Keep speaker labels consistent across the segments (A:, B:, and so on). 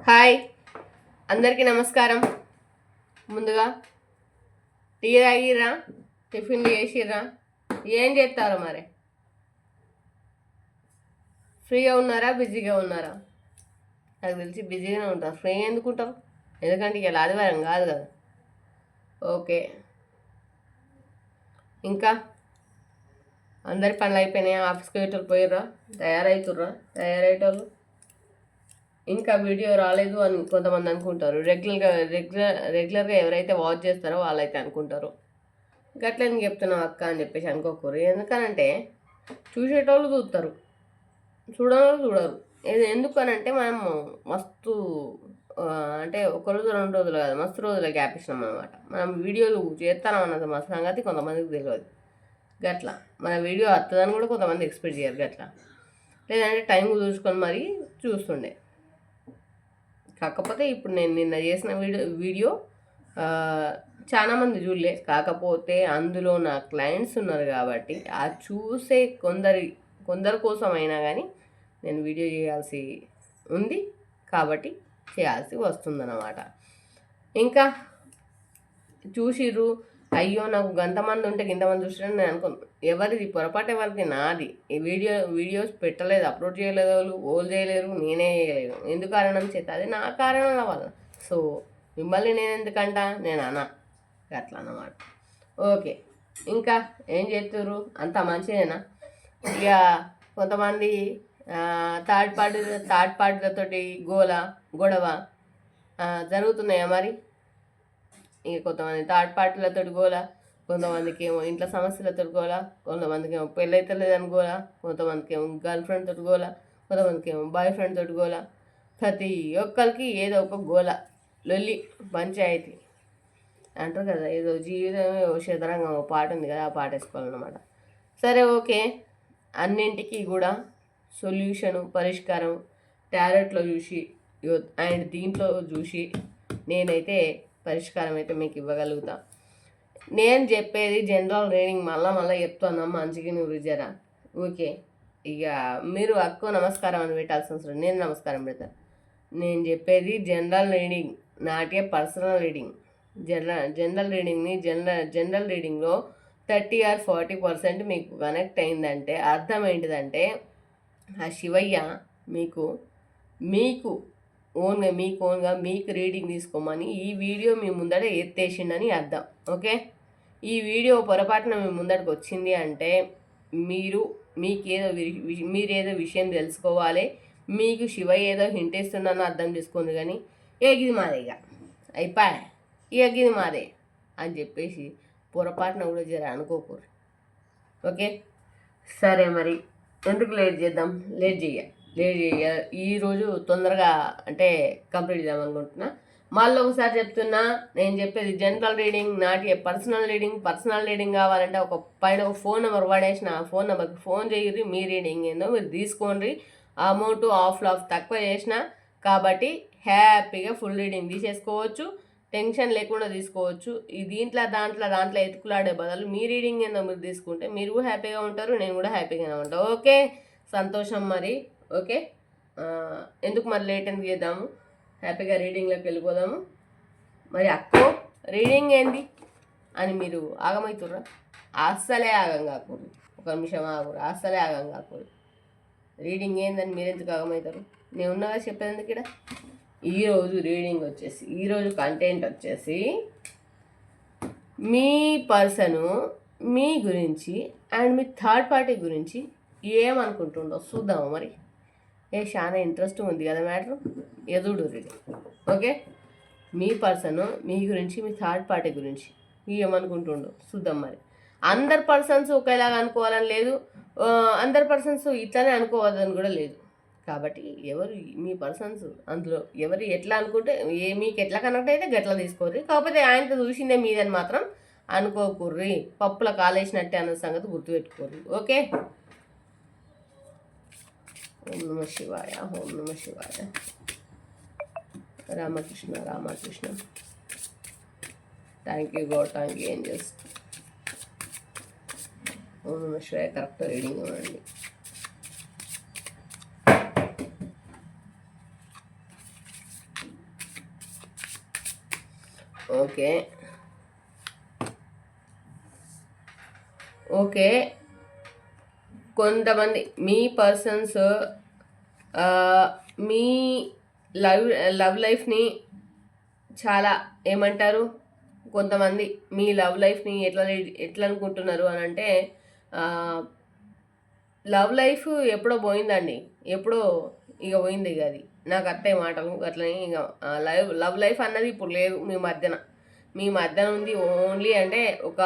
A: Hi అందరికీ నమస్కారం. ముందుగా టీ తాగిర్రా, టిఫిన్లు చేసిర్రా, ఏం చేస్తారో మరి? ఫ్రీగా ఉన్నారా, బిజీగా ఉన్నారా? నాకు తెలిసి బిజీగానే ఉంటారు. ఫ్రీ ఎందుకు ఉంటారు? ఎందుకంటే ఇలా ఆదివారం కాదు కదా. ఓకే, ఇంకా అందరి పనులు అయిపోయినాయా? ఆఫీస్కి పోయేటోళ్ళు పోయిర్రా, తయారవుతుర్రా? తయారయ్యేటోళ్ళు ఇంకా వీడియో రాలేదు అని కొంతమంది అనుకుంటారు. రెగ్యులర్గా ఎవరైతే వాచ్ చేస్తారో వాళ్ళైతే అనుకుంటారు. గట్లని చెప్తున్నావు అక్క అని చెప్పేసి అనుకోకూరు. ఎందుకనంటే చూసేటోళ్ళు చూస్తారు, చూడరు. ఎందుకు అని అంటే మనం మస్తు అంటే ఒక రోజు 2 రోజులు కాదు, మస్తు రోజులు గ్యాప్ ఇచ్చినాం అనమాట. మనం వీడియోలు చేస్తాం అన్నది మా సంగతి కొంతమందికి తెలియదు. గట్లా మన వీడియో వస్తుందని కూడా కొంతమంది ఎక్స్పెక్ట్ చేయరు. గట్లా లేదంటే టైం చూసుకొని మరీ చూస్తుండే. కాకపోతే ఇప్పుడు నేను నిన్న చేసిన వీడియో చాలామంది చూడలే. కాకపోతే అందులో నా క్లయింట్స్ ఉన్నారు కాబట్టి ఆ చూసే కొందరి కోసం అయినా కానీ నేను వీడియో చేయాల్సి ఉంది కాబట్టి చేయాల్సి వస్తుందన్నమాట. ఇంకా చూసిర్రు, అయ్యో నాకు గంతమంది ఉంటే ఇంతమంది చూసిరని నేను అనుకున్నాను. ఎవరిది పొరపాటు ఎవరిది? నాది. ఈ వీడియోస్ పెట్టలేదు, అప్లోడ్ చేయలేదు, వాళ్ళు చేయలేరు, నేనే చేయలేదు. ఎందుకు కారణం చేత? అది నా కారణం వల్ల. సో మిమ్మల్ని నేను ఎందుకంట, నేను అన్నా అట్లా అన్నమాట. ఓకే, ఇంకా ఏం చేస్తుర్రు? అంత మంచిదేనా? ఇక కొంతమంది థర్డ్ పార్టీలతోటి గొడవ జరుగుతున్నాయా మరి? ఇక కొంతమంది థర్డ్ పార్టీలతో గోల, కొంతమందికి ఏమో ఇంట్లో సమస్యలతో గోల, కొంతమందికి ఏమో పెళ్ళి అయితే లేదని గోల, కొంతమందికి ఏమో గర్ల్ ఫ్రెండ్ తోటి గోల, కొంతమందికి ఏమో బాయ్ ఫ్రెండ్ తోటి గోల. ప్రతి ఒక్కరికి ఏదో ఒక గోల, లొల్లి, పంచాయతీ అంటారు కదా. ఏదో జీవితమే ఓ శతరంగం ఓ పాట ఉంది కదా, ఆ పాట వేసుకోవాలన్నమాట. సరే, ఓకే. అన్నింటికి కూడా సొల్యూషను, పరిష్కారం టారెట్లో చూసి అండ్ దీంట్లో చూసి నేనైతే పరిష్కారం అయితే మీకు ఇవ్వగలుగుతా. నేను చెప్పేది జనరల్ రీడింగ్, మళ్ళీ చెప్తాను. మంచిగా నువ్వు జరా. ఓకే, ఇక మీరు అక్కో నమస్కారం అని పెట్టాల్సిన అవసరం, నేను నమస్కారం పెడతాను. నేను చెప్పేది general reading, not a personal reading. General రీడింగ్లో 30 or 40% మీకు కనెక్ట్ అయిందంటే అర్థం ఏంటిదంటే ఆ శివయ్య మీకు ఓన్గా మీకు రీడింగ్ తీసుకోమని ఈ వీడియో మీ ముందట ఎత్తేసిండని అర్థం. ఓకే, ఈ వీడియో పొరపాటున మీ ముందటకు వచ్చింది అంటే మీరేదో విషయం తెలుసుకోవాలి, మీకు శివయ్య ఏదో హింట్ ఇస్తున్నానో అర్థం చేసుకోండి. కానీ గిది మాదే, ఇక అయిపోయా, గిది మాదే అని చెప్పేసి పొరపాటున కూడా జర అనుకోకూడదు. ఓకే, సరే మరి ఎందుకు లేట్ చేద్దాం? లేట్ చేయ ఈరోజు తొందరగా అంటే కంప్లీట్ చేద్దామనుకుంటున్నా. మళ్ళీ ఒకసారి చెప్తున్నా, నేను చెప్పేది general reading, not a personal reading. Personal reading కావాలంటే పైన ఒక ఫోన్ నెంబర్ పడేసిన ఆ ఫోన్ నెంబర్కి ఫోన్ చేయరు. మీ రీడింగ్ ఏందో మీరు తీసుకోండి. అమౌంట్ ఆఫ్ తక్కువ చేసిన కాబట్టి హ్యాపీగా ఫుల్ రీడింగ్ తీసేసుకోవచ్చు, టెన్షన్ లేకుండా తీసుకోవచ్చు. ఈ దాంట్లో ఎతుకులాడే బదులు మీ రీడింగ్ ఏందో మీరు తీసుకుంటే మీరు కూడా హ్యాపీగా ఉంటారు, నేను కూడా హ్యాపీగానే ఉంటాను. ఓకే, సంతోషం మరి. ఓకే, ఎందుకు మరి లేట్ ఎందుకు చేద్దాము, హ్యాపీగా రీడింగ్లోకి వెళ్ళిపోదాము. మరి అక్కో రీడింగ్ ఏంది అని మీరు ఆగమవుతుర్రా? అస్సలే ఆగం కాకూడదు, ఒక నిమిషం ఆగురు, అస్సలే ఆగం కాకూడదు. రీడింగ్ ఏందని మీరు ఎందుకు ఆగమవుతారు? నేను ఉన్నగా చెప్పేది ఎందుకు ఇక్కడ. ఈరోజు రీడింగ్ వచ్చేసి, ఈరోజు కంటెంట్ వచ్చేసి మీ పర్సను మీ గురించి అండ్ మీ థర్డ్ పార్టీ గురించి ఏమనుకుంటుండో చూద్దాము మరి. చాలా ఇంట్రెస్ట్ ఉంది కదా మ్యాటర్, ఎదుడు రీడింగ్. ఓకే, మీ పర్సన్ మీ గురించి మీ థర్డ్ పార్టీ గురించి ఏమనుకుంటుండో చూద్దాం మరి. అందరు పర్సన్స్ ఒకేలాగా అనుకోవాలని లేదు, అందరు పర్సన్స్ ఇట్లానే అనుకోవద్దని కూడా లేదు. కాబట్టి మీ పర్సన్స్ అందులో ఎవరు ఎట్లా అనుకుంటే మీకు ఎట్లా కనెక్ట్ అయితే గట్లా తీసుకోర్రి. కాకపోతే ఆయనతో చూసిందే మీదని మాత్రం అనుకోకుర్రి, పప్పుల కాలేసినట్టే అన్న సంగతి గుర్తుపెట్టుకోర్రి. ఓకే, ఓం నమ శివాయ, ఓం నమ శివాయ, Ramakrishna Ramakrishna. Thank you God, thank you angels. ఓం నమ శివాయ. కరెక్ట్ రీడింగ్ ఇవ్వండి. ఓకే. ఓకే. కొంతమంది మీ పర్సన్స్ మీ లవ్ లవ్ లైఫ్ని చాలా ఏమంటారు, కొంతమంది మీ లవ్ లైఫ్ని ఎట్లా అనుకుంటున్నారు అని అంటే, లవ్ లైఫ్ ఎప్పుడో పోయిందండి, ఎప్పుడో ఇక పోయింది ఇక అది. నాకు అత్తయ్య మాటలు అట్లనే ఇక లవ్ లైఫ్ అన్నది ఇప్పుడు లేదు మీ మధ్యన ఉంది. ఓన్లీ అంటే ఒక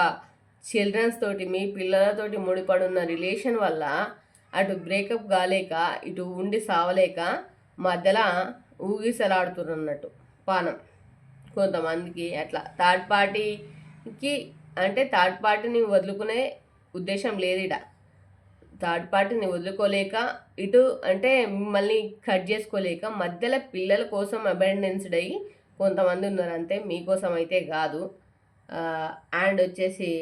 A: చిల్డ్రన్స్ తోటి, మీ పిల్లలతోటి ముడిపడి ఉన్న రిలేషన్ వల్ల అటు బ్రేకప్ కాలేక ఇటు ఉండి సావలేక మధ్యలో ఊగిసలాడుతున్నట్టు పానం. కొంతమందికి అట్లా థర్డ్ పార్టీకి అంటే థర్డ్ పార్టీని వదులుకునే ఉద్దేశం లేదు ఇడ. థర్డ్ పార్టీని వదులుకోలేక ఇటు అంటే మిమ్మల్ని కట్ చేసుకోలేక మధ్యలో పిల్లల కోసం అబెండెన్స్డ్ అయ్యి కొంతమంది ఉన్నారు అంతే, మీకోసం అయితే కాదు. అండ్ వచ్చేసి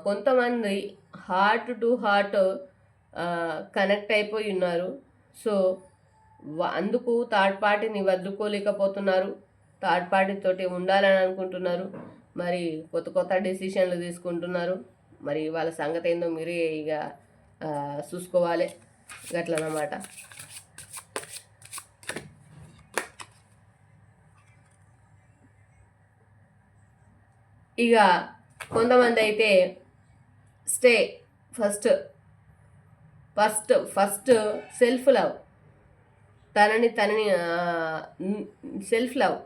A: కొంతమంది హార్ట్ టు హార్ట్ కనెక్ట్ అయిపోయి ఉన్నారు. సో అందుకు థర్డ్ పార్టీని వదులుకోలేకపోతున్నారు, థర్డ్ పార్టీతోటి ఉండాలని అనుకుంటున్నారు. మరి కొత్త కొత్త డెసిషన్లు తీసుకుంటున్నారు. మరి వాళ్ళ సంగతి ఏందో మీరే ఇక చూసుకోవాలి గట్లనమాట. ఇక కొంతమంది అయితే స్టే ఫస్ట్ సెల్ఫ్ లవ్, తనని సెల్ఫ్ లవ్.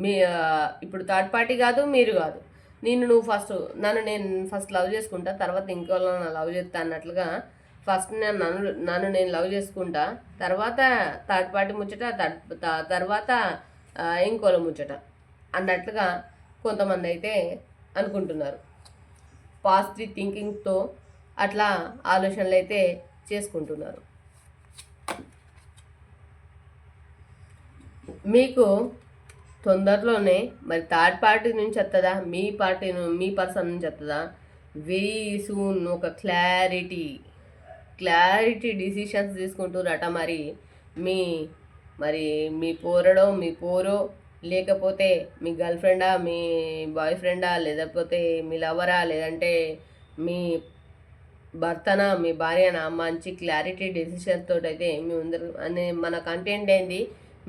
A: మీ ఇప్పుడు థర్డ్ పార్టీ కాదు, మీరు కాదు, నేను ఫస్ట్ లవ్ చేసుకుంటా, తర్వాత ఇంకోళ్ళ లవ్ చేస్తా అన్నట్లుగా ఫస్ట్ నన్ను నేను లవ్ చేసుకుంటా, తర్వాత థర్డ్ పార్టీ ముచ్చట, తర్వాత ఇంకోళ్ళ ముచ్చట అన్నట్లుగా కొంతమంది అయితే అనుకుంటున్నారు. పాజిటివ్ థింకింగ్తో అట్లా ఆలోచనలు అయితే చేసుకుంటున్నారు. మీకు తొందరలోనే మరి థర్డ్ పార్టీ నుంచి వస్తుందా, మీ పర్సన్ నుంచి వస్తుందా, వెరీ సూన్ ఒక క్లారిటీ డిసిషన్స్ తీసుకుంటున్నారట. మరి మీ పోరో లేకపోతే మీ గర్ల్ ఫ్రెండా, మీ బాయ్ ఫ్రెండా, లేకపోతే మీ లవరా, లేదంటే మీ భర్తనా, మీ భార్యనా, మంచి క్లారిటీ డెసిషన్స్ తోటి అయితే మీ ముందరు అనే మన కంటెంట్ ఏంది,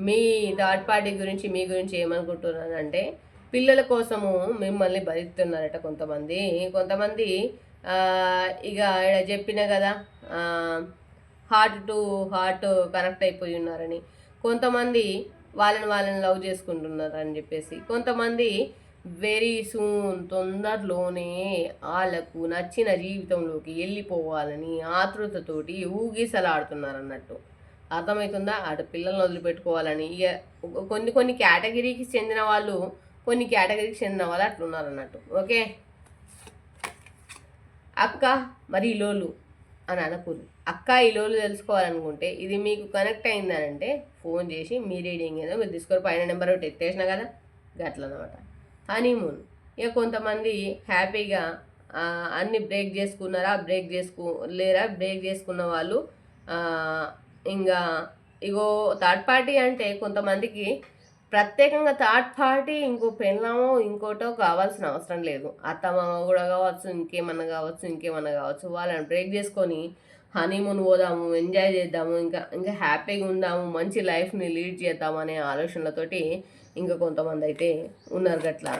A: మీ థర్డ్ పార్టీ గురించి మీ గురించి ఏమనుకుంటున్నారంటే పిల్లల కోసము మిమ్మల్ని భరిస్తున్నారట కొంతమంది. ఇక ఇక్కడ చెప్పిన కదా హార్ట్ టు హార్ట్ కనెక్ట్ అయిపోయి ఉన్నారని, కొంతమంది వాళ్ళని లవ్ చేసుకుంటున్నారని చెప్పేసి, కొంతమంది వెరీ సూన్ తొందరలోనే వాళ్ళకు నచ్చిన జీవితంలోకి వెళ్ళిపోవాలని ఆతృతతోటి ఊగిసలాడుతున్నారు అన్నట్టు. అర్థమవుతుందా? అటు పిల్లల్ని వదిలిపెట్టుకోవాలని. ఇక కొన్ని కేటగిరీకి చెందిన వాళ్ళు అట్లున్నారు అన్నట్టు. ఓకే అక్క మరి ఇలోలు అని అనకూడదు. అక్క ఇలోలు తెలుసుకోవాలనుకుంటే ఇది మీకు కనెక్ట్ అయిందనంటే ఫోన్ చేసి మీ రీడింగ్ ఏదో మీరు తీసుకొని పైన నెంబర్ ఒకటి ఎత్తేసిన కదా గట్లనమాట. హనీమూన్ ఇక కొంతమంది హ్యాపీగా అన్ని బ్రేక్ చేసుకున్న వాళ్ళు ఇంకా ఇగో థర్డ్ పార్టీ అంటే కొంతమందికి ప్రత్యేకంగా థర్డ్ పార్టీ ఇంకో పెళ్ళామో ఇంకోటో కావాల్సిన అవసరం లేదు. అత్తమామ కూడా కావచ్చు, ఇంకేమన్నా కావచ్చు, వాళ్ళని బ్రేక్ చేసుకొని హనీమూన్ పోదాము, ఎంజాయ్ చేద్దాము, ఇంకా హ్యాపీగా ఉందాము, మంచి లైఫ్ని లీడ్ చేద్దాము అనే ఆలోచనలతోటి ఇంకా కొంతమంది అయితే ఉన్నారు గట్లా.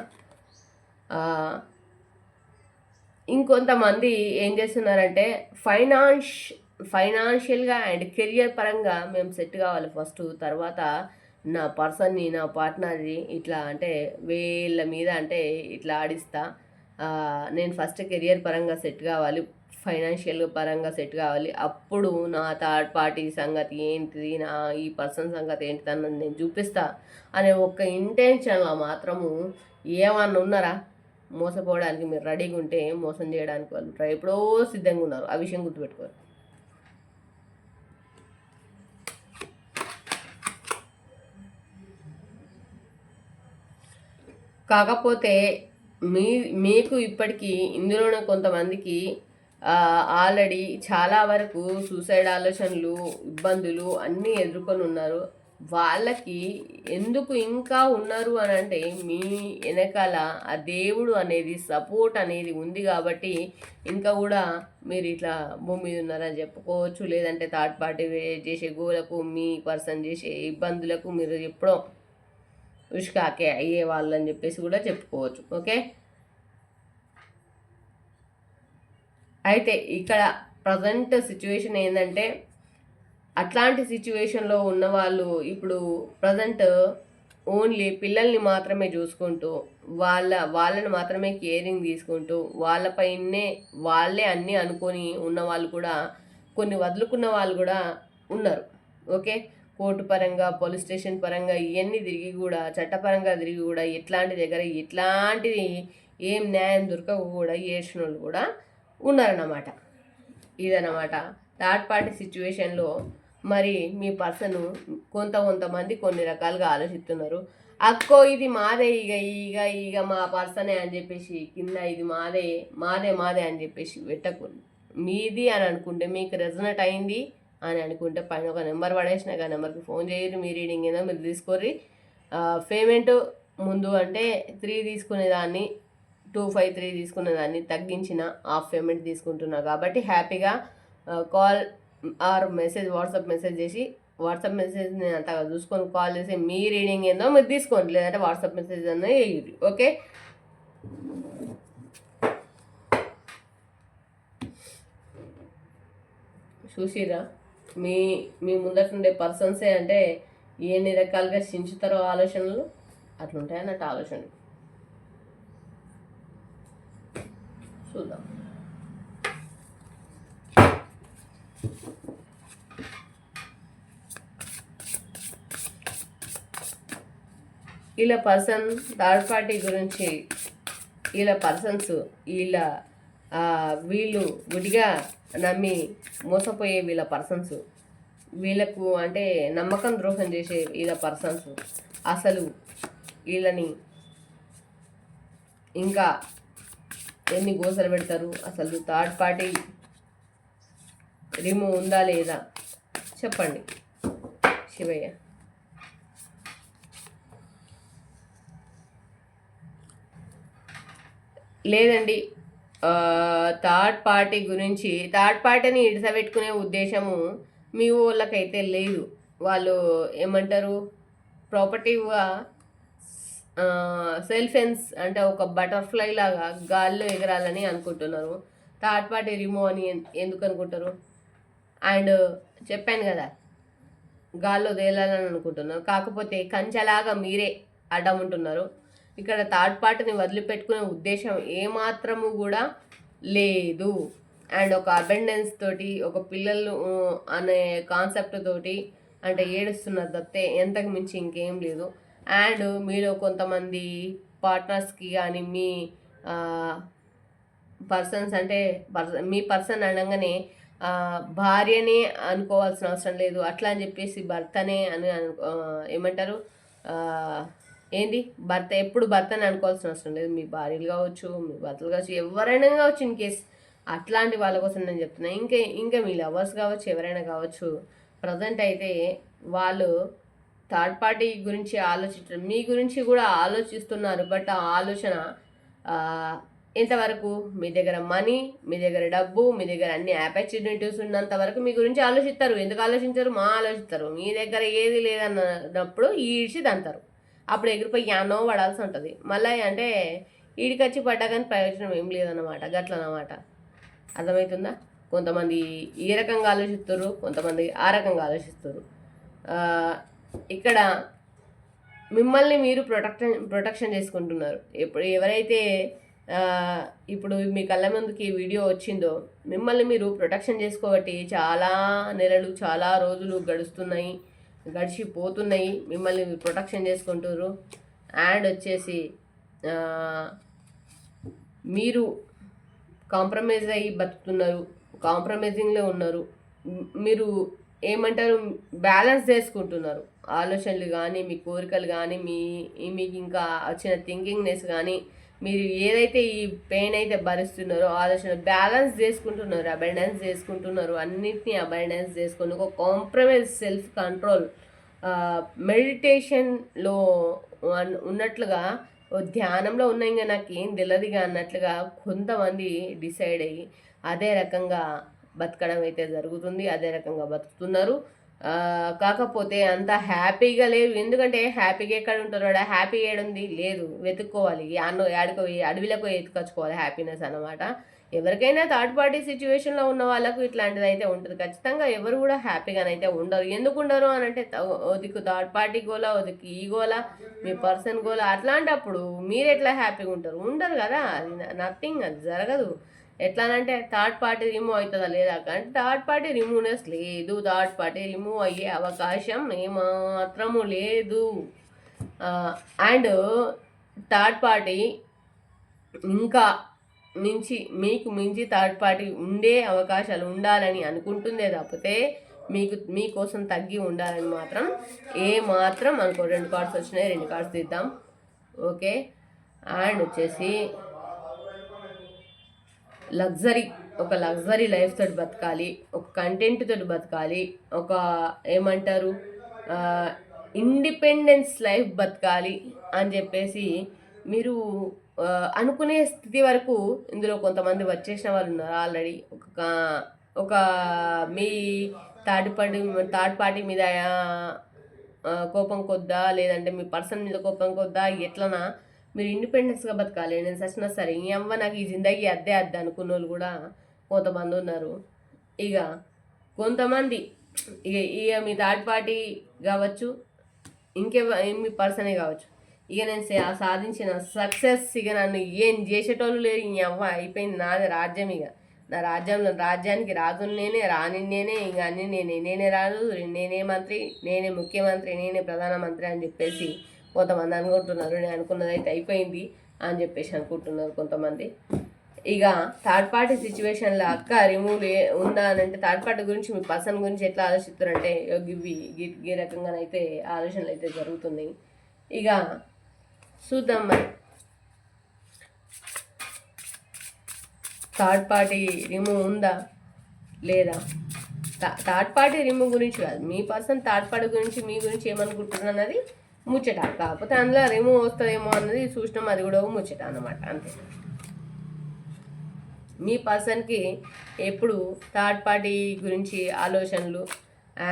A: ఇంకొంతమంది ఏం చేస్తున్నారంటే ఫైనాన్షియల్గా అండ్ కెరియర్ పరంగా మేము సెట్ కావాలి ఫస్ట్, తర్వాత నా పర్సన్ని, నా పార్ట్నర్ని ఇట్లా అంటే వీళ్ళ మీద అంటే ఇట్లా ఆడిస్తా, నేను ఫస్ట్ కెరియర్ పరంగా సెట్ కావాలి, ఫైనాన్షియల్ పరంగా సెట్ కావాలి, అప్పుడు నా థర్డ్ పార్టీ సంగతి ఏంటిది, నా ఈ పర్సన్ సంగతి ఏంటిది అన్నది నేను చూపిస్తా అనే ఒక ఇంటెన్షన్లో మాత్రము ఏమన్నా ఉన్నారా మోసపోవడానికి? మీరు రెడీగా ఉంటే మోసం చేయడానికి వాళ్ళు ఎప్పుడో సిద్ధంగా ఉన్నారు. ఆ విషయం గుర్తుపెట్టుకోరు. కాకపోతే మీకు ఇప్పటికీ ఇందులోనే కొంతమందికి ఆల్రెడీ చాలా వరకు సూసైడ్ ఆలోచనలు, ఇబ్బందులు అన్నీ ఎదుర్కొని ఉన్నారు. వాళ్ళకి ఎందుకు ఇంకా ఉన్నారు అని అంటే మీ వెనకాల ఆ దేవుడు అనేది సపోర్ట్ అనేది ఉంది కాబట్టి ఇంకా కూడా మీరు ఇట్లా భూమి మీద ఉన్నారని చెప్పుకోవచ్చు. లేదంటే థర్డ్ పార్టీ చేసే గోలకు మీ పర్సన్ చేసే ఇబ్బందులకు మీరు ఎప్పుడో ఉష్కాకే అయ్యే వాళ్ళని చెప్పేసి కూడా చెప్పుకోవచ్చు. ఓకే, అయితే ఇక్కడ ప్రజెంట్ సిచ్యువేషన్ ఏంటంటే అట్లాంటి సిచ్యువేషన్లో ఉన్నవాళ్ళు ఇప్పుడు ప్రజెంట్ ఓన్లీ పిల్లల్ని మాత్రమే చూసుకుంటూ వాళ్ళని మాత్రమే కేరింగ్ తీసుకుంటూ వాళ్ళపైనే వాళ్ళే అన్నీ అనుకొని ఉన్న వాళ్ళు కూడా కొన్ని వదులుకున్న వాళ్ళు కూడా ఉన్నారు. ఓకే, కోర్టు పరంగా పోలీస్ స్టేషన్ పరంగా ఇవన్నీ తిరిగి కూడా చట్టపరంగా తిరిగి కూడా ఎట్లాంటి దగ్గర ఎట్లాంటిది ఏం న్యాయం దొరకక కూడా ఏడ్చిన వాళ్ళు కూడా ఉన్నారన్నమాట. ఇదన్నమాట థర్డ్ పార్టీ సిచ్యువేషన్లో మరి మీ పర్సన్ కొంతమంది కొన్ని రకాలుగా ఆలోచిస్తున్నారు. అక్కో ఇది మాదే, ఇక మా పర్సనే అని చెప్పేసి కింద ఇది మాదే మాదే మాదే అని చెప్పేసి పెట్టకూడదు. మీది అని అనుకుంటే మీకు రెజనెట్ అయింది అని అనుకుంటే పైన ఒక నెంబర్ పడేసిన ఆ నెంబర్కి ఫోన్ చేయరు. మీ రీడింగ్ ఏదో మీరు తీసుకోర్రి. పేమెంట్ ముందు అంటే 3 తీసుకునేదాన్ని 253 తీసుకునేదాన్ని తగ్గించిన హాఫ్ పేమెంట్ తీసుకుంటున్నా కాబట్టి హ్యాపీగా call or message WhatsApp message చేసి వాట్సాప్ మెసేజ్ నేను అంతగా చూసుకొని కాల్ చేసి మీ రీడింగ్ ఏందో మీరు తీసుకోండి, లేదంటే వాట్సాప్ మెసేజ్ అన్నీ వేయండి. ఓకే, చూసిరా మీ మీ ముందటుండే పర్సన్సే అంటే ఎన్ని రకాలుగా చించుతారో ఆలోచనలు అట్లుంటాయి అన్నట్టు ఆలోచనలు. చూద్దాం. వీళ్ళ పర్సన్ థర్డ్ పార్టీ గురించి వీళ్ళ పర్సన్స్ వీళ్ళు గుడిగా నమ్మి మోసపోయే వీళ్ళ పర్సన్స్, వీళ్ళకు అంటే నమ్మకం ద్రోహం చేసే వీళ్ళ పర్సన్స్ అసలు వీళ్ళని ఇంకా ఎన్ని గోసలు పెడతారు? అసలు థర్డ్ పార్టీ రిమూవ్ ఉందా లేదా చెప్పండి శివయ్య. లేదండి, థర్డ్ పార్టీ గురించి థర్డ్ పార్టీని ఇడిసబెట్టుకునే ఉద్దేశము మీ వాళ్ళకైతే లేదు. వాళ్ళు ఏమంటారు, ప్రాపర్టీగా సెల్ఫెన్స్ అంటే ఒక బటర్ఫ్లై లాగా గాల్లో ఎగరాలని అనుకుంటున్నారు. థర్డ్ పార్టీ రిమూవ్ అని ఎందుకు అనుకుంటారు? అండ్ చెప్పాను కదా, గాల్లో తేలాలని అనుకుంటున్నారు. కాకపోతే కంచెలాగా మీరే అడ్డముంటున్నారు. ఇక్కడ థర్డ్ పార్టీని వదిలిపెట్టుకునే ఉద్దేశం ఏమాత్రము కూడా లేదు. అండ్ ఒక అబెండెన్స్ తోటి ఒక పిల్లలు అనే కాన్సెప్ట్ తోటి అంటే ఏడుస్తున్నారు తప్పితే ఎంతకు మించి ఇంకేం లేదు. అండ్ మీలో కొంతమంది పార్ట్నర్స్కి కానీ మీ పర్సన్స్ అంటే మీ పర్సన్ అనగానే భార్యనే అనుకోవాల్సిన అవసరం లేదు. అట్లా అని చెప్పేసి భర్తనే అని ఏమంటారు, ఏంది భర్త ఎప్పుడు భర్తని అనుకోవాల్సిన అవసరం లేదు. మీ భార్యలు కావచ్చు, మీ భర్తలు కావచ్చు, ఎవరైనా కావచ్చు. ఇన్ కేస్ అట్లాంటి వాళ్ళ కోసం నేను చెప్తున్నా. ఇంకా మీ లవర్స్ కావచ్చు, ఎవరైనా కావచ్చు. ప్రజెంట్ అయితే వాళ్ళు థర్డ్ పార్టీ గురించి ఆలోచించడం, మీ గురించి కూడా ఆలోచిస్తున్నారు. బట్ ఆ ఆలోచన ఎంతవరకు, మీ దగ్గర మనీ, మీ దగ్గర డబ్బు, మీ దగ్గర అన్ని ఆపర్చునిటీస్ ఉన్నంత వరకు మీ గురించి ఆలోచిస్తారు. ఎందుకు ఆలోచించారు? ఆలోచిస్తారు. మీ దగ్గర ఏది లేదన్నప్పుడు ఈడ్చి దంతారు. అప్పుడు ఎగిరిపోయి యానో పడాల్సి ఉంటుంది. మళ్ళీ అంటే ఈడికి వచ్చి పడ్డా కానీ ప్రయోజనం ఏం లేదన్నమాట. గట్లన్నమాట. అర్థమవుతుందా? కొంతమంది ఈ రకంగా ఆలోచిస్తారు, కొంతమంది ఆ రకంగా ఆలోచిస్తారు. ఇక్కడ మిమ్మల్ని మీరు ప్రొటెక్షన్ చేసుకుంటున్నారు. ఎవరైతే ఇప్పుడు మీ కళ్ళ ముందుకి ఈ వీడియో వచ్చిందో మిమ్మల్ని మీరు ప్రొటెక్షన్ చేసుకోబట్టి చాలా నెలలు చాలా రోజులు గడిచిపోతున్నాయి. మిమ్మల్ని ప్రొటెక్షన్ చేసుకుంటారు. అండ్ వచ్చేసి మీరు కాంప్రమైజ్ అయ్యి బతుకుతున్నారు, కాంప్రమైజింగ్లో ఉన్నారు. మీరు ఏమంటారు, బ్యాలెన్స్ చేసుకుంటున్నారు. ఆలోచనలు కానీ, మీ కోరికలు కానీ, మీకు ఇంకా వచ్చిన థింకింగ్నెస్ కానీ, మీరు ఏదైతే ఈ పెయిన్ అయితే భరిస్తున్నారో ఆలోచన బ్యాలెన్స్ చేసుకుంటున్నారు, అబైండెన్స్ చేసుకుంటున్నారు. అన్నిటినీ అబైండెన్స్ చేసుకొని ఒక కాంప్రమైజ్ సెల్ఫ్ కంట్రోల్ మెడిటేషన్లో ఉన్నట్లుగా ధ్యానంలో ఉన్న ఇంకా నాకు ఏం తెలియదుగా అన్నట్లుగా కొంతమంది డిసైడ్ అయ్యి అదే రకంగా బతకడం అయితే జరుగుతుంది, అదే రకంగా బతుకుతున్నారు. కాకపోతే అంత హ్యాపీగా లేరు. ఎందుకంటే హ్యాపీగా ఎక్కడ ఉంటారు, హ్యాపీ ఏడుంది లేదు, వెతుక్కోవాలి, యాడికో అడవిలకు ఎత్తుకొచ్చుకోవాలి హ్యాపీనెస్ అనమాట. ఎవరికైనా థర్డ్ పార్టీ సిచ్యువేషన్లో ఉన్న వాళ్ళకు ఇట్లాంటిది అయితే ఉంటుంది ఖచ్చితంగా. ఎవరు కూడా హ్యాపీగానైతే ఉండరు. ఎందుకు ఉండరు అని అంటే ఒదికు థర్డ్ పార్టీ గోలా, ఒదికి ఈ గోలా, మీ పర్సన్ గోలా. అట్లాంటప్పుడు మీరు ఎట్లా హ్యాపీగా ఉంటారు? ఉండరు కదా. అది నథింగ్, అది జరగదు. ఎట్లానంటే థర్డ్ పార్టీ రిమూవ్ అవుతుందా లేదా అంటే థర్డ్ పార్టీ రిమూవ్నెస్ లేదు. థర్డ్ పార్టీ రిమూవ్ అయ్యే అవకాశం ఏమాత్రము లేదు. అండ్ థర్డ్ పార్టీ ఇంకా మీకు మించి థర్డ్ పార్టీ ఉండే అవకాశాలు ఉండాలని అనుకుంటుందే తప్పితే మీకోసం తగ్గి ఉండాలని మాత్రం మాత్రం అనుకో. 2 కార్డ్స్ వచ్చినాయి, 2 కార్డ్స్ తీద్దాం. ఓకే. అండ్ వచ్చేసి ఒక లగ్జరీ లైఫ్ తోటి బతకాలి, ఒక కంటెంట్ తోటి బతకాలి, ఒక ఏమంటారు ఇండిపెండెన్స్ లైఫ్ బతకాలి అని చెప్పేసి మీరు అనుకునే స్థితి వరకు ఇందులో కొంతమంది వచ్చేసిన వాళ్ళు ఉన్నారు ఆల్రెడీ. ఒక మీ థర్డ్ పార్టీ మీద కోపం కొద్దా, లేదంటే మీ పర్సన్ మీద కోపం కొద్దా, ఎట్లనా మీరు ఇండిపెండెన్స్గా బతకాలి. నేను సచ్చినా సరే ఈ అమ్మ నాకు ఈ జిందగీ అద్దే అనుకున్న వాళ్ళు కూడా కొంతమంది ఉన్నారు. ఇక కొంతమంది ఇక మీ థర్డ్ పార్టీ కావచ్చు, మీ పర్సనే కావచ్చు. ఇక నేను సాధించిన సక్సెస్, ఇక నన్ను ఏం చేసేటోళ్ళు లేరు. ఈ అవ్వ అయిపోయింది నాది రాజ్యం. ఇక నా రాజ్యానికి రాజులు నేనే, రాణి నేనే, ఇక అన్ని నేనే రాజు, నేనే మంత్రి, నేనే ముఖ్యమంత్రి, నేనే ప్రధానమంత్రి అని చెప్పేసి కొంతమంది అనుకుంటున్నారు. నేను అనుకున్నది అయితే అయిపోయింది అని చెప్పేసి అనుకుంటున్నారు కొంతమంది. ఇక థర్డ్ పార్టీ సిచ్యువేషన్లో అక్క రిమూవ్ ఉందా అని అంటే థర్డ్ పార్టీ గురించి మీ పర్సన్ గురించి ఎట్లా ఆలోచిస్తారంటే ఈ రకంగానైతే ఆలోచనలు అయితే జరుగుతున్నాయి. ఇక చూద్దాం మరి థర్డ్ పార్టీ రిమూవ్ ఉందా లేదా. థర్డ్ పార్టీ రిమూవ్ గురించి కాదు, మీ పర్సన్ థర్డ్ పార్టీ గురించి మీ గురించి ఏమనుకుంటున్నారు అన్నది ముచ్చట. కాకపోతే అందులో రిమూవ్ వస్తుందేమో అన్నది చూసినాం, అది కూడా ముచ్చట అన్నమాట. అంతే. మీ పర్సన్కి ఎప్పుడు థర్డ్ పార్టీ గురించి ఆలోచనలు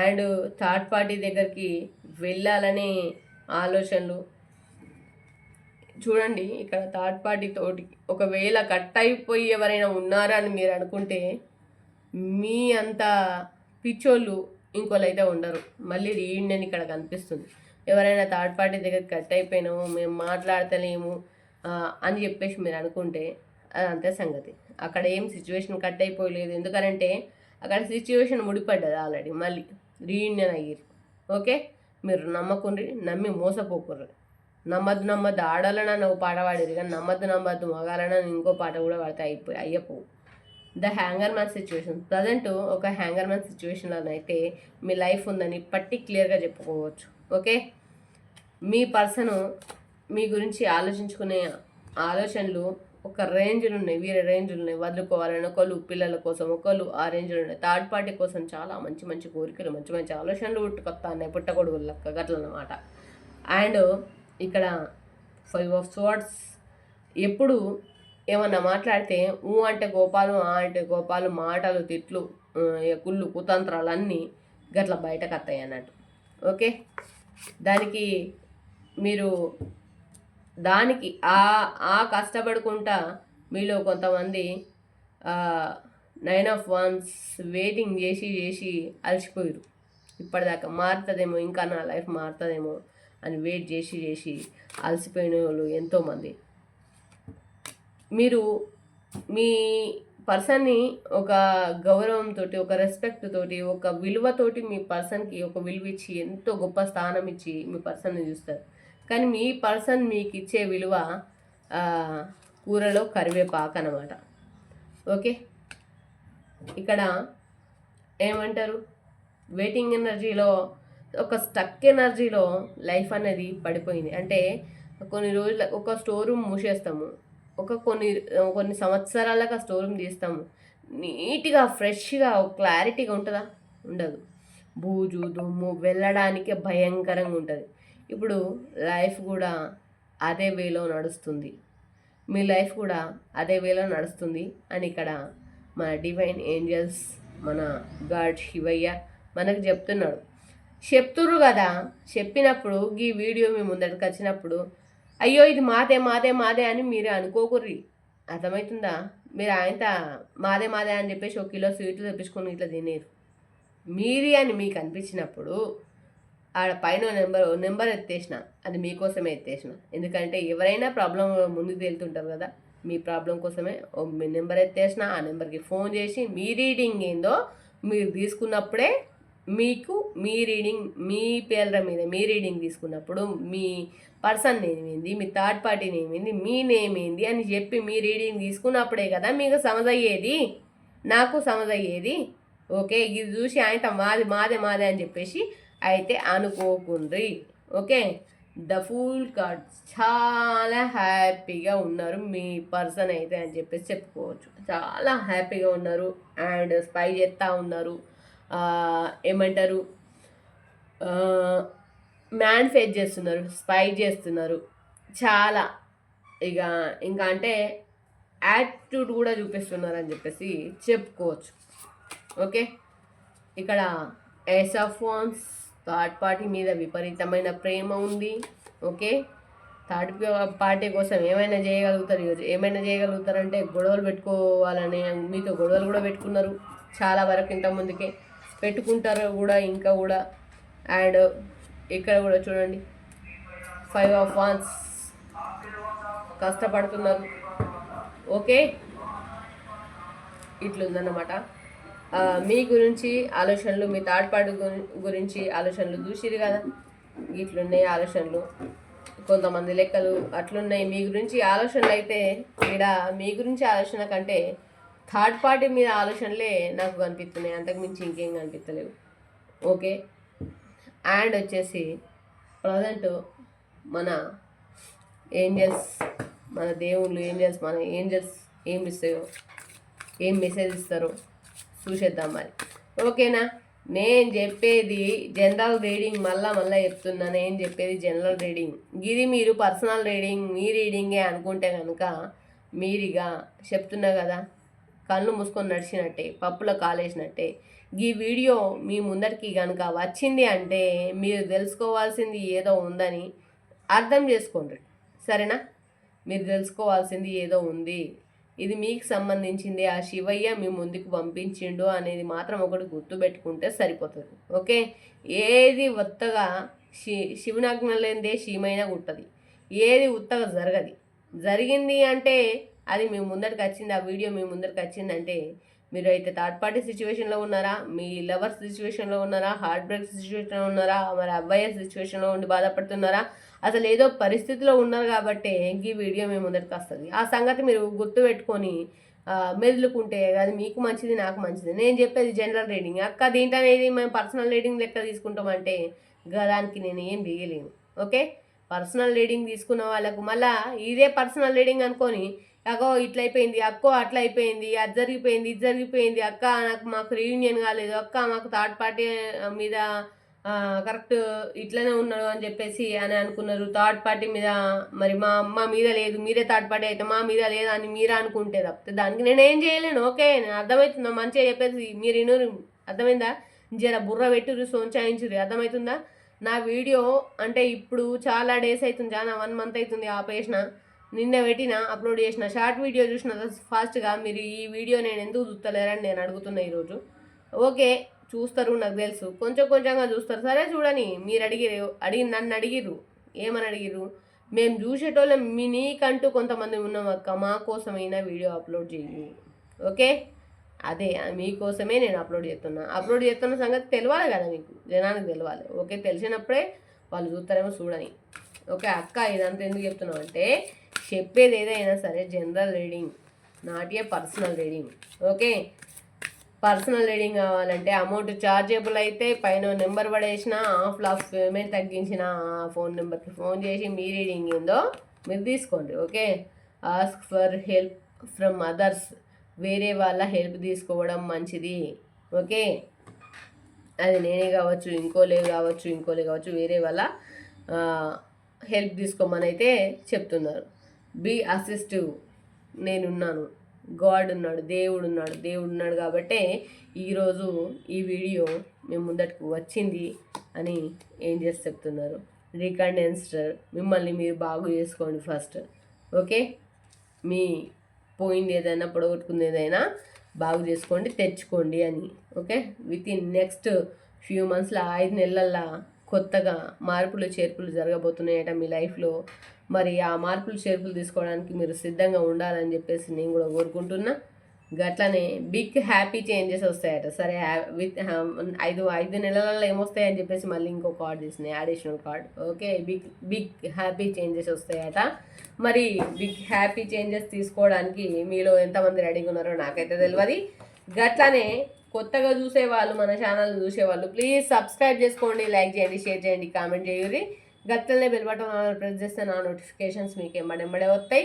A: అండ్ థర్డ్ పార్టీ దగ్గరికి వెళ్ళాలనే ఆలోచనలు. చూడండి ఇక్కడ థర్డ్ పార్టీ తోటి ఒకవేళ కట్ అయిపోయి ఎవరైనా ఉన్నారా అని మీరు అనుకుంటే మీ అంత పిచ్చోళ్ళు ఇంకోళ్ళు అయితే ఉండరు. మళ్ళీ రీయూనియన్ ఇక్కడ కనిపిస్తుంది. ఎవరైనా థర్డ్ పార్టీ దగ్గర కట్ అయిపోయినాము, మేము మాట్లాడతలేము అని చెప్పేసి మీరు అనుకుంటే అది అంతే సంగతి. అక్కడ ఏం సిచ్యువేషన్ కట్ అయిపోలేదు. ఎందుకంటే అక్కడ సిచ్యువేషన్ ముడిపడ్డది ఆల్రెడీ. మళ్ళీ రీయూనియన్ అయ్యారు. ఓకే. మీరు నమ్మి మోసపోకుర్రు. నమ్మద్దు ఆడాలన్నా నువ్వు పాట పాడేది, కానీ నమ్మద్దు మగాలన్నా ఇంకో పాట కూడా పడితే అయ్యపోవు. ద హ్యాంగర్ మ్యాన్ సిచ్యువేషన్ ప్రజెంట్ ఒక హ్యాంగర్ మ్యాన్ సిచ్యువేషన్లోనైతే మీ లైఫ్ ఉందని క్లియర్గా చెప్పుకోవచ్చు. ఓకే. మీ పర్సను మీ గురించి ఆలోచించుకునే ఆలోచనలు ఒక రేంజ్లు ఉన్నాయి, వేరే రేంజ్లు ఉన్నాయి. వదులుకోవాలని ఒకళ్ళు పిల్లల కోసం, ఒకళ్ళు ఆ రేంజ్లు ఉన్నాయి. థర్డ్ పార్టీ కోసం చాలా మంచి కోరికలు, మంచి ఆలోచనలు పుట్టుకొస్తాయి, పుట్టగొడుగులు లెక్క గట్లన్నమాట. అండ్ ఇక్కడ 5 of Swords ఎప్పుడు ఏమన్నా మాట్లాడితే అంటే కోపాలు, అంటే కోపాలు, మాటలు, తిట్లు, కుళ్ళు, కుతంత్రాలు అన్నీ గట్ల బయటకు వస్తాయి అన్నట్టు. ఓకే. దానికి ఆ కష్టపడుకుంటా మీలో కొంతమంది 9 of Wands వెయిటింగ్ చేసి అలసిపోయారు. ఇప్పటిదాకా మారుతుందేమో, ఇంకా నా లైఫ్ మారుతుందేమో అని వెయిట్ చేసి అలసిపోయిన వాళ్ళు ఎంతోమంది. మీరు మీ పర్సన్ని ఒక గౌరవంతో, ఒక రెస్పెక్ట్ తోటి, ఒక విలువతోటి మీ పర్సన్కి ఒక విలువ ఇచ్చి, ఎంతో గొప్ప స్థానం ఇచ్చి మీ పర్సన్ని చూస్తారు. కానీ మీ పర్సన్ మీకు ఇచ్చే విలువ కూరలో కరివేపాకు అన్నమాట. ఓకే. ఇక్కడ ఏమంటారు, వెయిటింగ్ ఎనర్జీలో, ఒక స్టక్ ఎనర్జీలో లైఫ్ అనేది పడిపోయింది. అంటే కొన్ని రోజుల ఒక స్టోర్ రూమ్ మూసేస్తాము, కొన్ని సంవత్సరాలకు ఆ స్టోర్ రూమ్ తీస్తాము. నీట్గా ఫ్రెష్గా క్లారిటీగా ఉంటుందా? ఉండదు. బూజు దుమ్ము వెళ్ళడానికి భయంకరంగా ఉంటుంది. ఇప్పుడు లైఫ్ కూడా అదే వేలో నడుస్తుంది. మీ లైఫ్ కూడా అదే వేలో నడుస్తుంది అని ఇక్కడ మన డివైన్ ఏంజల్స్, మన గాడ్ శివయ్య మనకు చెప్తుర్రు కదా. చెప్పినప్పుడు ఈ వీడియో మీ ముందరికి వచ్చినప్పుడు అయ్యో ఇది మాదే మాదే మాదే అని మీరు అనుకోకుర్రి. అర్థమవుతుందా? మీరు ఆయనతో మాదే మాదే అని చెప్పేసి 1 కిలో స్వీట్లు తెప్పించుకొని ఇట్లా తినేరు. మీది అని మీకు అనిపించినప్పుడు ఆడ పైన నెంబర్ ఎత్తేసిన, అది మీకోసమే ఎత్తేసిన. ఎందుకంటే ఎవరైనా ప్రాబ్లం ముందుకు వెళ్తుంటారు కదా, మీ ప్రాబ్లం కోసమే మీ నెంబర్ ఎత్తేసిన. ఆ నెంబర్కి ఫోన్ చేసి మీ రీడింగ్ ఏందో మీరు తీసుకున్నప్పుడే మీకు మీ రీడింగ్, మీ పేర్ల మీద మీ రీడింగ్ తీసుకున్నప్పుడు మీ పర్సన్ నేమ్ ఏంది, మీ థర్డ్ పార్టీ నేమ్ ఏంది, మీ నేమ్ ఏంది అని చెప్పి మీ రీడింగ్ తీసుకున్నప్పుడే కదా మీకు సమజయ్యేది, నాకు సమజయ్యేది. ఓకే, ఇది చూసి ఆయన మాది మాదే మాదే అని చెప్పేసి అయితే అనుకోకుండ్రి. ఓకే, ద ఫుల్ కార్డ్స్ చాలా హ్యాపీగా ఉన్నారు మీ పర్సన్ అయితే అని చెప్పేసి చెప్పుకోవచ్చు. చాలా హ్యాపీగా ఉన్నారు అండ్ స్పై చేస్తూ ఉన్నారు. ఏమంటారు, మ్యానిఫెస్ట్ చేస్తున్నారు, స్పై చేస్తున్నారు. చాలా ఇంకా అంటే యాటిట్యూడ్ కూడా చూపిస్తున్నారు అని చెప్పేసి చెప్పుకోవచ్చు. ఓకే, ఇక్కడ ace of wands, third party మీద విపరీతమైన ప్రేమ ఉంది. ఓకే, థర్డ్ పార్టీ కోసం ఏమైనా చేయగలుగుతారంటే గొడవలు పెట్టుకోవాలని, మీతో గొడవలు కూడా పెట్టుకున్నారు చాలా వరకు, ఇంత ముందుకే పెట్టుకుంటారు కూడా ఇంకా కూడా. అండ్ ఇక్కడ కూడా చూడండి 5 ఆఫ్ వాండ్స్, కష్టపడుతున్నారు. ఓకే, ఇట్లుందన్నమాట మీ గురించి ఆలోచనలు, మీ థర్డ్ పార్టీ గురించి ఆలోచనలు చూసిరు కదా. ఇట్లున్నాయి ఆలోచనలు, కొంతమంది లెక్కలు అట్లున్నాయి మీ గురించి ఆలోచనలు. అయితే ఇక్కడ మీ గురించి ఆలోచన కంటే థర్డ్ పార్టీ మీద ఆలోచనలే నాకు కనిపిస్తున్నాయి, అంతకుమించి ఇంకేం కనిపించలేవు. ఓకే, అండ్ వచ్చేసి ప్రజెంట్ మన ఏంజల్స్, మన దేవుళ్ళు ఏంజల్స్, మన ఏంజల్స్ ఏం ఇస్తాయో, ఏం మెసేజ్ ఇస్తారో చూసేద్దాం మరి. ఓకేనా, నేను చెప్పేది జనరల్ రీడింగ్, మళ్ళా చెప్తున్నా, నేను చెప్పేది జనరల్ రీడింగ్. ఇది మీరు పర్సనల్ రీడింగ్, మీ రీడింగే అనుకుంటే కనుక మీరిగా చెప్తున్నా కదా, కళ్ళు మూసుకొని నడిచినట్టే, పప్పులో కాలేసినట్టే. ఈ వీడియో మీ ముందరికి కనుక వచ్చింది అంటే మీరు తెలుసుకోవాల్సింది ఏదో ఉందని అర్థం చేసుకోండి. సరేనా, మీరు తెలుసుకోవాల్సింది ఏదో ఉంది, ఇది మీకు సంబంధించింది, ఆ శివయ్య మీ ముందుకు పంపించిండు అనేది మాత్రం ఒకటి గుర్తుపెట్టుకుంటే సరిపోతుంది. ఓకే, ఏది ఉత్తగా శివునాజ్ఞ లేనిదే శివమైన గుట్టది, ఏది ఉత్తగా జరిగింది అంటే అది మీ ముందరికి వచ్చింది, ఆ వీడియో మీ ముందరికి వచ్చిందంటే మీరు అయితే థర్డ్ పార్టీ సిచ్యువేషన్లో ఉన్నారా, మీ లవర్స్ సిచ్యువేషన్లో ఉన్నారా, హార్ట్ బ్రేక్ సిచ్యువేషన్లో ఉన్నారా, మరి అబ్బాయి సిచ్యువేషన్లో ఉండి బాధపడుతున్నారా, అసలు ఏదో పరిస్థితిలో ఉన్నారు కాబట్టి ఈ వీడియో మీ ముందరికి వస్తుంది. ఆ సంగతి మీరు గుర్తుపెట్టుకొని మెదులుకుంటే అది మీకు మంచిది, నాకు మంచిది. నేను చెప్పేది జనరల్ రీడింగ్ అక్క, దీంట్లో అనేది మేము పర్సనల్ రీడింగ్ లెక్క తీసుకుంటామంటే దానికి నేను ఏం వేయలేను. ఓకే, పర్సనల్ రీడింగ్ తీసుకున్న వాళ్ళకు మళ్ళీ ఇదే పర్సనల్ రీడింగ్ అనుకొని అగో ఇట్లయిపోయింది, అక్కో అట్లా అయిపోయింది, అది జరిగిపోయింది, ఇది జరిగిపోయింది, అక్క మాకు రీయూనియన్ కాలేదు, అక్క మాకు థర్డ్ పార్టీ మీద కరెక్ట్ ఇట్లనే ఉన్నాడు అని చెప్పేసి అని అనుకున్నారు. థర్డ్ పార్టీ మీద మరి మా అమ్మ మీద లేదు, మీరే థర్డ్ పార్టీ అయితే మా మీద లేదు అని మీరే అనుకుంటే తప్పితే దానికి నేను ఏం చేయలేను. ఓకే, నేను అర్థమవుతుందా, మంచిగా చెప్పేసి మీరు ఇనురు, అర్థమైందా? జర బుర్ర పెట్టురు, సోంచాయించురు, అర్థమవుతుందా? నా వీడియో అంటే ఇప్పుడు చాలా డేస్ అవుతుంది, చాలా 1 మంత్ అవుతుంది ఆపేసిన. నిన్న పెట్టిన, అప్లోడ్ చేసిన షార్ట్ వీడియో చూసిన ఫాస్ట్గా. మీరు ఈ వీడియో నేను ఎందుకు చూస్తలేరని నేను అడుగుతున్నా ఈరోజు. ఓకే, చూస్తారు నాకు తెలుసు, కొంచెంగా చూస్తారు. సరే చూడని, మీరు నన్ను అడిగిర్రు, ఏమని అడిగిర్రు, మేము చూసేటోళ్ళం, నీకంటూ కొంతమంది ఉన్నాం అక్క, మా కోసమైనా వీడియో అప్లోడ్ చెయ్యి. ఓకే, అదే మీకోసమే నేను అప్లోడ్ చేస్తున్న సంగతి తెలియాలి కదా, మీకు జనానికి తెలియాలి. ఓకే, తెలిసినప్పుడే వాళ్ళు చూస్తారేమో చూడని. ఓకే అక్క, ఇదంతా ఎందుకు చెప్తున్నావు అంటే చెప్పేది ఏదైనా సరే general reading, not a personal reading. Okay, personal reading కావాలంటే అమౌంట్ చార్జబుల్ అయితే పైన నెంబర్ పడేసిన, ఆఫ్ పేమెంట్ తగ్గించిన ఫోన్ నెంబర్కి ఫోన్ చేసి మీ రీడింగ్ ఏందో మీరు తీసుకోండి. Okay, ask for help from others, వేరే వాళ్ళ హెల్ప్ తీసుకోవడం మంచిది. ఓకే, అది నేనే కావచ్చు, ఇంకోలే కావచ్చు, వేరే వాళ్ళ హెల్ప్ తీసుకోమని అయితే చెప్తున్నారు. బీ అసిస్టివ్, నేనున్నాను, గాడ్ ఉన్నాడు, దేవుడు ఉన్నాడు కాబట్టే ఈరోజు ఈ వీడియో మేము ముందటికి వచ్చింది అని ఏం చేసి చెప్తున్నారు. రికండెన్స్డ్, మిమ్మల్ని మీరు బాగు చేసుకోండి ఫస్ట్, ఓకే. మీ పోయింది ఏదైనా, పొడగొట్టుకుంది ఏదైనా బాగు చేసుకోండి, తెచ్చుకోండి అని, okay. With in next few మంత్స్లో 5 నెలల్లో కొత్తగా మార్పులు చేర్పులు జరగబోతున్నాయట మీ లైఫ్లో. మరి ఆ మార్పులు చేర్పులు తీసుకోవడానికి మీరు సిద్ధంగా ఉండాలని చెప్పేసి నేను కూడా కోరుకుంటున్నా. గట్లనే బిగ్ హ్యాపీ చేంజెస్ వస్తాయట. సరే, విత్ 5 నెలలలో ఏమొస్తాయని చెప్పేసి మళ్ళీ ఇంకో కార్డ్ తీసినాయి, additional card, okay. Big happy changes వస్తాయట. మరి బిగ్ హ్యాపీ చేంజెస్ తీసుకోవడానికి మీలో ఎంతమంది రెడీగా ఉన్నారో నాకైతే తెలియదు. గట్లనే కొత్తగా చూసేవాళ్ళు, మన ఛానల్ చూసేవాళ్ళు ప్లీజ్ సబ్స్క్రైబ్ చేసుకోండి, లైక్ చేయండి, షేర్ చేయండి, కామెంట్ చేయండి. గట్లనే బెల్ బటన్ ప్రెస్ చేస్తే నా నోటిఫికేషన్స్ మీకు ఎంబడెంబడే వస్తాయి.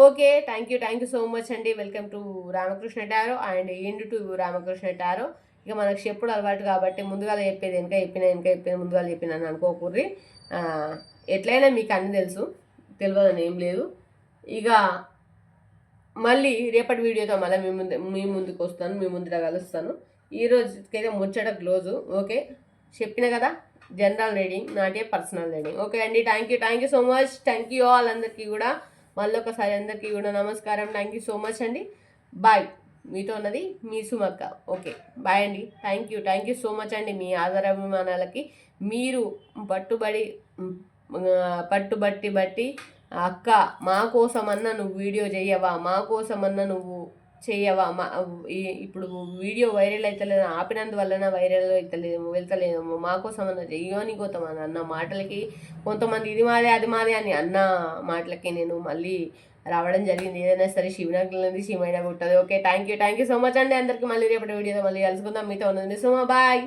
A: Okay, thank you so much అండి. Welcome to Ramakrishna tarot and end to Ramakrishna tarot. ఇక మనకు చెప్పుడు అలవాటు కాబట్టి ముందుగా చెప్పేది వెనక చెప్పేది ముందుగా చెప్పినాను అనుకోకూర్రి. ఎట్లయినా మీకు అన్నీ తెలుసు, తెలియదని ఏం లేదు. ఇక మళ్ళీ రేపటి వీడియోతో మళ్ళీ మీ ముందుకు వస్తాను, మీ ముందుగా కలుస్తాను. ఈరోజుకైతే ముచ్చట క్లోజు, ఓకే. చెప్పిన కదా, general reading, not a personal reading, okay అండి. Thank you so much. Thank you all అందరికీ కూడా, మళ్ళీ ఒకసారి అందరికీ కూడా నమస్కారం. థ్యాంక్ యూ సో మచ్ అండి. బాయ్. మీతో ఉన్నది మీ సుమక్క, ఓకే. బాయ్ అండి. థ్యాంక్ యూ సో మచ్ అండి. మీ ఆదరాభిమానాలకి మీరు పట్టుబట్టి అక్క మా కోసమన్నా నువ్వు వీడియో చేయవా, మా కోసమన్నా నువ్వు చేయవా, ఇప్పుడు వీడియో వైరల్ అవుతలేదు, ఆపినందువలన వైరల్ వెళ్తలేదు, మా కోసమన్నా చెయ్యని కోతమని అన్న మాటలకి, కొంతమంది ఇది మాదే అది మాదే అని అన్న మాటలకి నేను మళ్ళీ రావడం జరిగింది. ఏదైనా సరే శివనగర్లది శివైనా పుట్టదు, okay. Thank you so much అండి అందరికీ. మళ్ళీ రేపటి వీడియోతో మళ్ళీ కలుసుకుందాం. మీతో ఉన్నది సుమ, బాయ్.